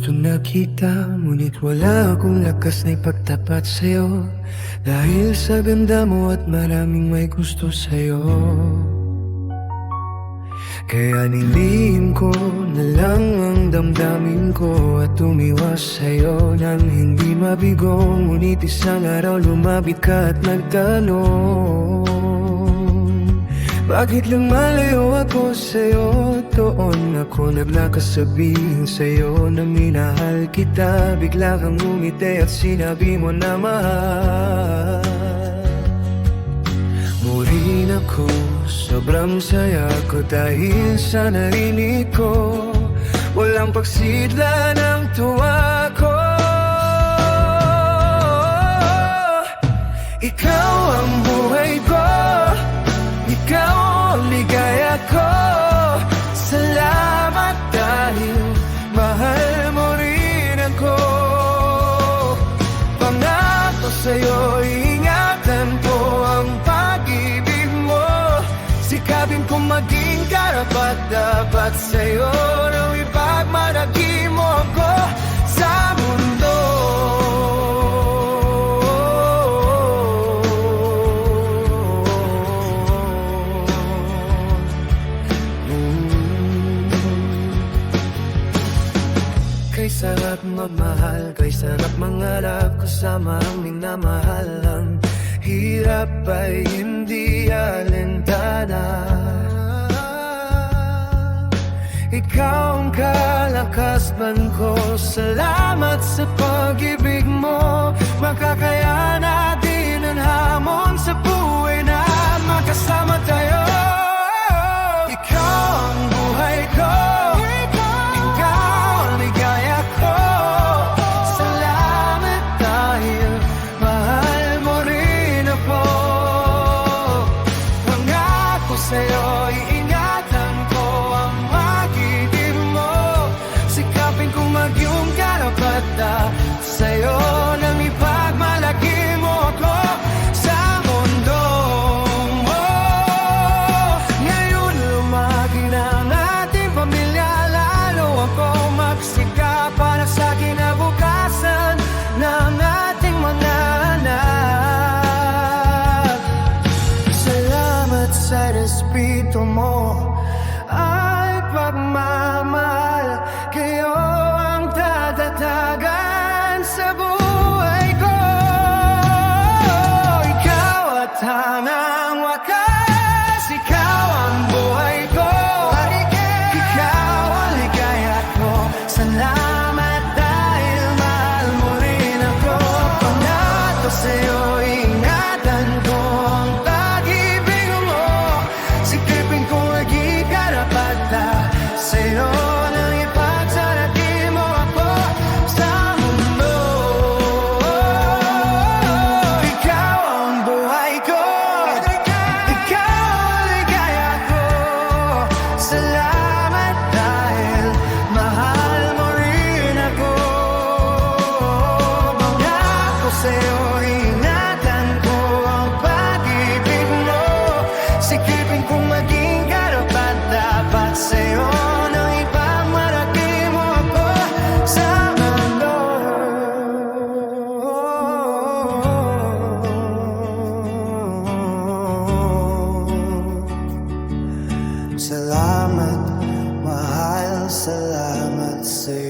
gusto nakita, ngunit wala akong lakas na ipagtapat sa'yo. Dahil sa ganda mo at maraming may gusto sa'yo. Kaya nilihim ko na lang ang damdamin ko at umiwas sa'yo nang hindi mabigo. Ngunit isang araw lumapit ka at nagtanong, bakit lang malayo ako sa'yo? Doon ako naglakas sabihin sa'yo na minahal kita. Bigla kang ngumiti at sinabi mo na mahal mo rin ako. Sobrang saya ko dahil sa narinig ko. Walang pagsidla ng tuwa ko. Ikaw ang buhay ko, ikaw ang ligaya ko. Salamat dahil mahal mo rin ako. Pangako sa'yo, ingatan ko ang pag-ibig mo. Sikapin ko maging karapat-dapat sa'yo nang ipagmalaki mo ako sa mundo. Kay sarap magmahal, kay sarap mangarap kasama ang minamahal. Ang hirap ay hindi alintana. Ikaw ang kalakasan ko. Salamat sa pag-ibig mo. Makakaya natin ang hamon sa buhay na makasama tayo. Ikaw ang buhay ko, sa'yo, iingatan ko ang pag-ibig mo. Sikapin kong maging karapat-dapat sa'yo nang ipagmalaki mo ako sa mundo. Ngayon lumaki na ang ating pamilya. Lalo akong magsikap para sa kinabukasan ng ating mga anak. Salamat sa respeto mo at pagmamahal. Kayo ang tatatagan sa buhay ko. Ikaw at hanggang wakas, ikaw ang buhay ko. Ikaw ang ligaya ko. Salamat dahil mahal mo rin ako. Pangako sa'yo, ingatan ko ang pag-ibig mo. Sikapin ko maging karapat-dapat sa'yo nang ipagsalaki mo ako sa mundo. Ikaw ang buhay ko, ikaw ang ligaya ko. Salamat dahil mahal mo rin ako. Pangako sa'yo, ingatan ko ang pag-ibig mo. Sikapin kong maging karapat-dapat sa'yo nang ipagmalaki mo ako sa mundo. Salamat, mahal, salamat sa'yo.